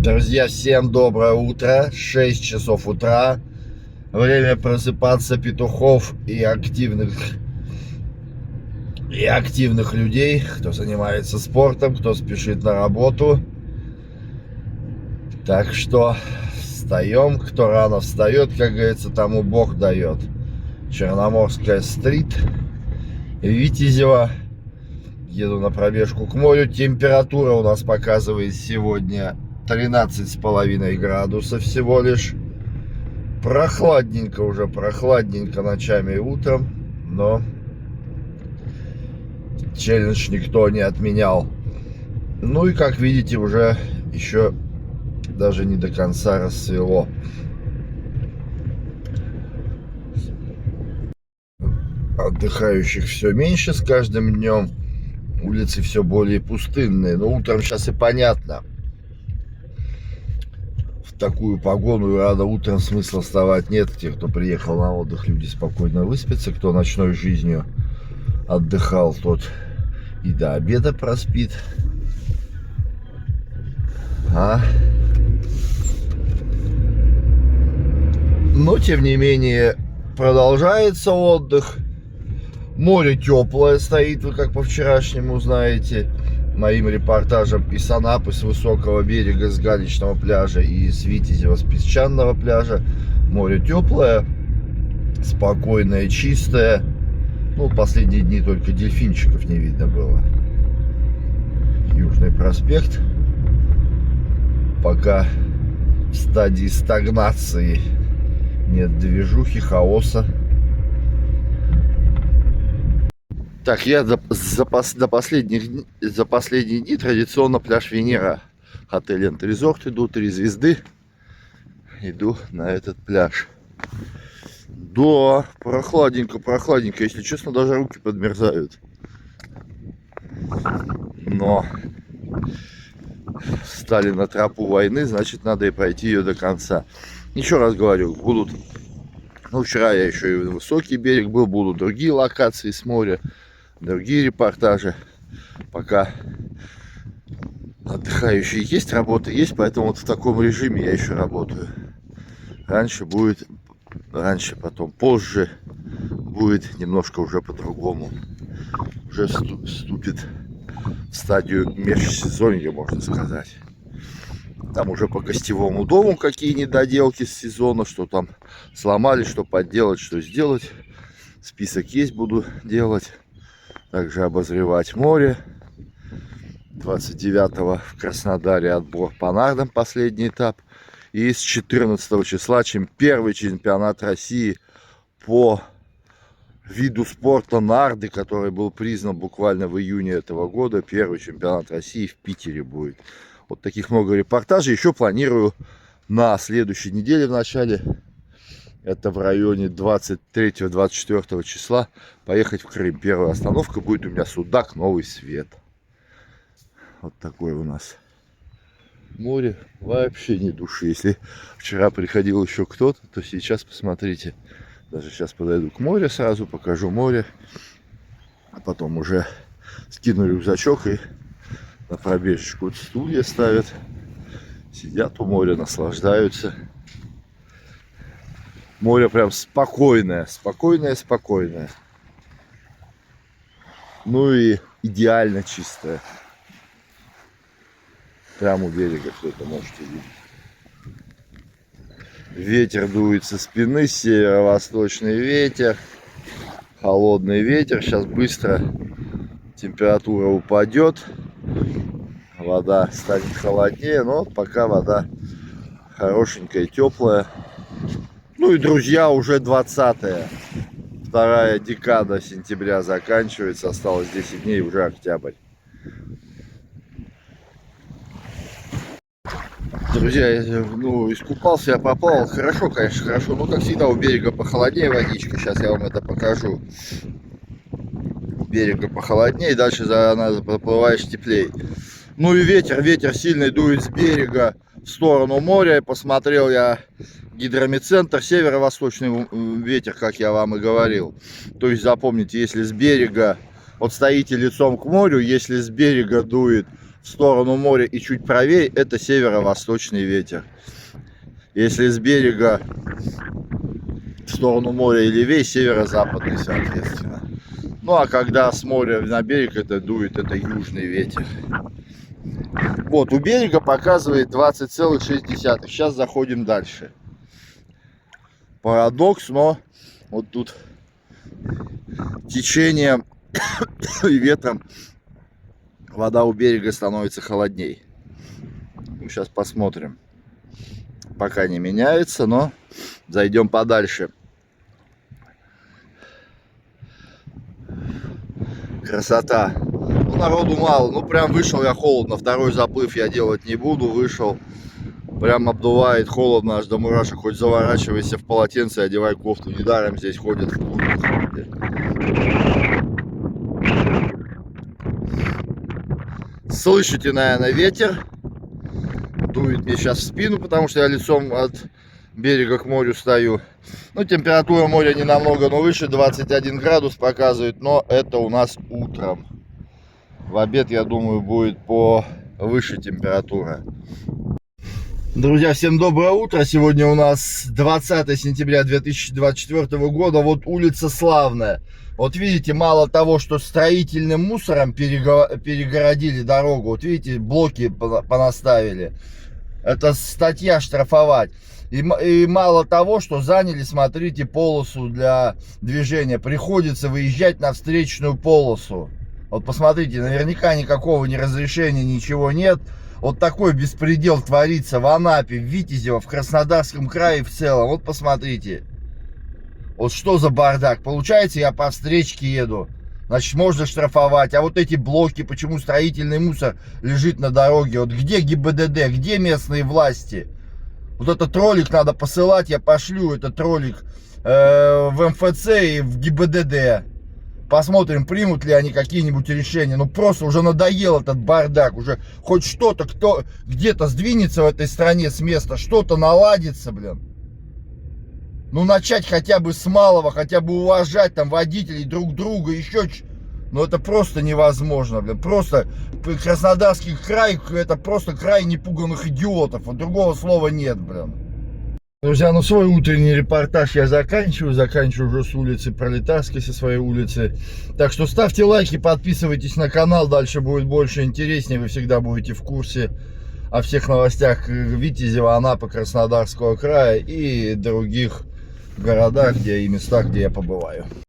Друзья, всем доброе утро, 6 часов утра, время просыпаться петухов и активных людей, кто занимается спортом, кто спешит на работу. Так что встаем, кто рано встает, как говорится, тому Бог дает. Черноморская стрит, Витязева. Еду на пробежку к морю. Температура у нас показывает сегодня 13,5 градусов всего лишь. Прохладненько уже, прохладненько ночами и утром, но челлендж никто не отменял. Ну и как видите, уже еще даже не до конца рассвело. Отдыхающих все меньше с каждым днем. Улицы все более пустынные. Но утром сейчас и понятно. В такую погоду рано утром смысла вставать нет. Те, кто приехал на отдых, люди спокойно выспятся. Кто ночной жизнью отдыхал, тот и до обеда проспит. Но, тем не менее, продолжается отдых. Море теплое стоит, вы как по вчерашнему знаете, моим репортажем и с Анапы, с высокого берега, с галечного пляжа, и с Витязева, с песчаного пляжа. Море теплое, спокойное, чистое. Ну, последние дни только дельфинчиков не видно было. Южный проспект пока в стадии стагнации. Нет движухи, хаоса. Так, я за последние дни традиционно пляж Венера. Отель Энд Резорт иду, 3 звезды. Иду на этот пляж. Да, прохладненько, прохладненько. Если честно, даже руки подмерзают. Но встали на тропу войны, значит, надо и пройти ее до конца. Еще раз говорю, будут... Ну, вчера я еще и в высокий берег был, будут другие локации с моря, другие репортажи. Пока отдыхающие есть, работа есть, поэтому вот в таком режиме я еще работаю. Раньше, потом позже будет немножко уже по-другому. Уже вступит в стадию межсезонья, можно сказать. Там уже по гостевому дому какие недоделки с сезона, что там сломали, что подделать, что сделать. Список есть, буду делать. Также обозревать море. 29-го в Краснодаре отбор по нардам, последний этап. И с 14 числа первый чемпионат России по виду спорта нарды, который был признан буквально в июне этого года. Первый чемпионат России в Питере будет. Вот таких много репортажей. Еще планирую на следующей неделе в начале, это в районе 23-24 числа, поехать в Крым. Первая остановка будет у меня Судак, Новый Свет. Вот такое у нас море. Вообще ни души. Если вчера приходил еще кто-то, то сейчас посмотрите. Даже сейчас подойду к морю сразу, покажу море. А потом уже скину рюкзачок и на пробежечку. Вот стулья ставят, сидят у моря, наслаждаются. Море прям спокойное, спокойное. Ну и идеально чистое. Прямо у берега кто-то можете видеть. Ветер дует со спины, северо-восточный ветер, холодный ветер. Сейчас быстро температура упадет. Вода станет холоднее, но пока вода хорошенькая, теплая. Ну и, друзья, уже 20-е. Вторая декада сентября заканчивается. Осталось 10 дней, уже октябрь. Друзья, искупался я, поплавал. Хорошо, конечно, хорошо. Но, как всегда, у берега похолоднее водичка. Сейчас я вам это покажу. У берега похолоднее, дальше проплываешь теплее. Ну и ветер сильный дует с берега в сторону моря. И посмотрел я гидромедцентр, северо-восточный ветер, как я вам и говорил. То есть запомните, если с берега, вот стоите лицом к морю, если с берега дует в сторону моря и чуть правее, это северо-восточный ветер. Если с берега в сторону моря и левее, северо-западный, соответственно. Ну а когда с моря на берег это дует, это южный ветер. Вот, у берега показывает 20,6. Сейчас заходим дальше. Парадокс, но вот тут течением и ветром вода у берега становится холодней. Ну, сейчас посмотрим. Пока не меняется, но зайдем подальше. Красота. Ну, народу мало. Ну, прям вышел я холодно. Второй заплыв я делать не буду. Вышел. Прям обдувает, холодно, аж до мурашек. Хоть заворачивайся в полотенце, одевай кофту. Недаром здесь ходят в куртках. Слышите, наверное, ветер. Дует мне сейчас в спину, потому что я лицом от берега к морю стою. Ну, температура моря не намного, но выше, 21 градус показывает, но это у нас утром. В обед, я думаю, будет повыше температура. Друзья, всем доброе утро. Сегодня у нас 20 сентября 2024 года. Вот улица Славная. Вот видите, мало того, что строительным мусором перегородили дорогу. Вот видите, блоки понаставили. Это статья штрафовать. И мало того, что заняли, смотрите, полосу для движения. Приходится выезжать на встречную полосу. Вот посмотрите, наверняка никакого ни разрешения, ничего нет. Вот такой беспредел творится в Анапе, в Витязево, в Краснодарском крае в целом. Вот посмотрите. Вот что за бардак. Получается, я по встречке еду. Значит, можно штрафовать. А вот эти блоки, почему строительный мусор лежит на дороге? Вот где ГИБДД, где местные власти? Вот этот ролик надо посылать, я пошлю этот ролик в МФЦ и в ГИБДД. Посмотрим, примут ли они какие-нибудь решения. Ну просто уже надоел этот бардак. Уже хоть что-то, кто где-то сдвинется в этой стране с места, что-то наладится, блин. Ну начать хотя бы с малого, хотя бы уважать там водителей друг друга, еще что. Ну это просто невозможно, блин. Просто Краснодарский край, это просто край непуганных идиотов. Вот другого слова нет, блин. Друзья, ну свой утренний репортаж я заканчиваю уже с улицы Пролетарской, со своей улицы. Так что ставьте лайки, подписывайтесь на канал, дальше будет больше, интереснее, вы всегда будете в курсе о всех новостях Витязева, Анапы, Краснодарского края и других городах, и местах, где я побываю.